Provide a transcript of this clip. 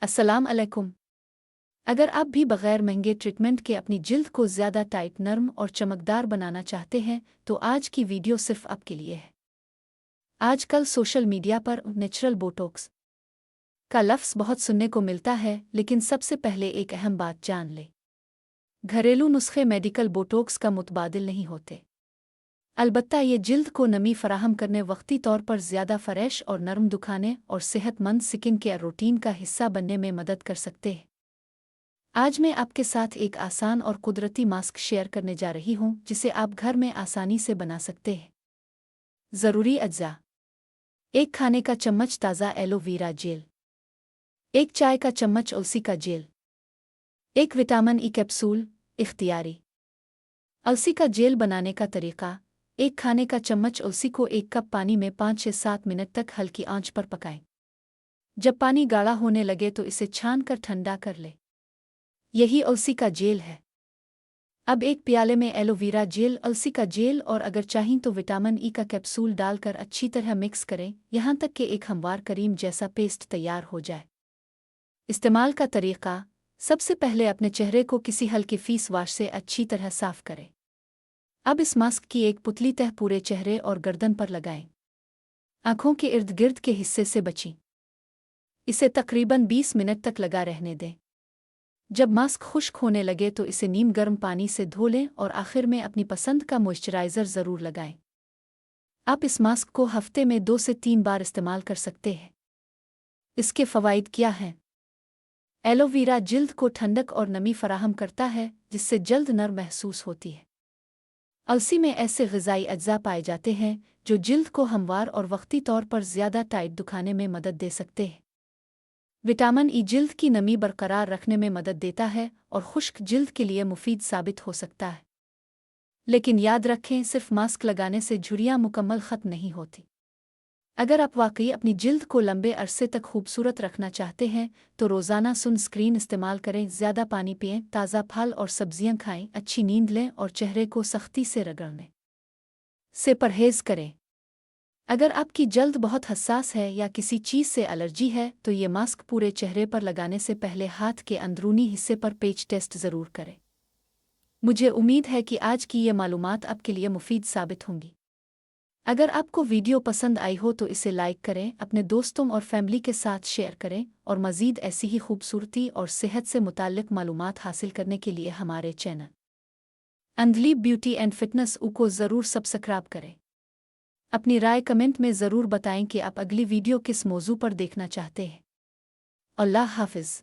अस्सलाम अलैकुम। अगर आप भी बगैर महंगे ट्रीटमेंट के अपनी जिल्द को ज़्यादा टाइट, नर्म और चमकदार बनाना चाहते हैं, तो आज की वीडियो सिर्फ आपके लिए है। आजकल सोशल मीडिया पर नेचुरल बोटॉक्स का लफ्ज़ बहुत सुनने को मिलता है, लेकिन सबसे पहले एक अहम बात जान लें। घरेलू नुस्खे मेडिकल बोटॉक्स का मुतबादिल नहीं होते। अलबत्ता ये जिल्द को नमी फराहम करने, वक्ती तौर पर ज़्यादा फ्रेश और नरम दिखाने और सेहतमंद स्किन केयर रूटीन का हिस्सा बनने में मदद कर सकते हैं। आज मैं आपके साथ एक आसान और कुदरती मास्क शेयर करने जा रही हूँ, जिसे आप घर में आसानी से बना सकते हैं। ज़रूरी अज्जा: एक खाने का चम्मच ताज़ा एलोवेरा जेल, एक चाय का चम्मच अलसी का जेल, एक विटामिन ई कैप्सूल। इख्तियारी: अलसी का जेल बनाने का तरीका: एक खाने का चम्मच अलसी को एक कप पानी में 5 से 7 मिनट तक हल्की आंच पर पकाएं। जब पानी गाढ़ा होने लगे तो इसे छान कर ठंडा कर लें। यही अलसी का जेल है। अब एक प्याले में एलोवेरा जेल, अलसी का जेल और अगर चाहें तो विटामिन ई का कैप्सूल डालकर अच्छी तरह मिक्स करें, यहाँ तक कि एक हमवार करीम जैसा पेस्ट तैयार हो जाए। इस्तेमाल का तरीका: सबसे पहले अपने चेहरे को किसी हल्के फेस वाश से अच्छी तरह साफ करें। अब इस मास्क की एक पुतली तह पूरे चेहरे और गर्दन पर लगाएं। आँखों के इर्द गिर्द के हिस्से से बचें। इसे तकरीबन 20 मिनट तक लगा रहने दें। जब मास्क खुश्क होने लगे तो इसे नीम गर्म पानी से धो लें और आखिर में अपनी पसंद का मॉइस्चराइज़र ज़रूर लगाएं। आप इस मास्क को हफ्ते में 2 से 3 बार इस्तेमाल कर सकते हैं। इसके फ़वाइद क्या हैं? एलोवेरा जिल्द को ठंडक और नमी फराहम करता है, जिससे जल्द नर्म महसूस होती है। अलसी में ऐसे ग़िज़ाई अज्जा पाए जाते हैं जो जिल्द को हमवार और वक्ती तौर पर ज़्यादा टाइट दिखाने में मदद दे सकते हैं। विटामिन ई जिल्द की नमी बरकरार रखने में मदद देता है और खुश्क जिल्द के लिए मुफीद साबित हो सकता है। लेकिन याद रखें, सिर्फ मास्क लगाने से झुर्रियाँ मुकम्मल ख़त्म नहीं होती। अगर आप वाकई अपनी जिल्द को लंबे अरसे तक खूबसूरत रखना चाहते हैं, तो रोज़ाना सनस्क्रीन इस्तेमाल करें, ज़्यादा पानी पिएं, ताज़ा फल और सब्जियां खाएं, अच्छी नींद लें और चेहरे को सख्ती से रगड़ने से परहेज़ करें। अगर आपकी जल्द बहुत हसास है या किसी चीज़ से एलर्जी है, तो ये मास्क पूरे चेहरे पर लगाने से पहले हाथ के अंदरूनी हिस्से पर पेच टेस्ट ज़रूर करें। मुझे उम्मीद है कि आज की ये मालूमात आपके लिए मुफीद साबित होंगी। अगर आपको वीडियो पसंद आई हो तो इसे लाइक करें, अपने दोस्तों और फैमिली के साथ शेयर करें और मज़ीद ऐसी ही खूबसूरती और सेहत से मुताल्लिक़ मालूमात हासिल करने के लिए हमारे चैनल अंधलीब ब्यूटी एंड फिटनेस को ज़रूर सब्सक्राइब करें। अपनी राय कमेंट में ज़रूर बताएं कि आप अगली वीडियो किस मौजू पर देखना चाहते हैं। अल्लाह हाफ़िज़।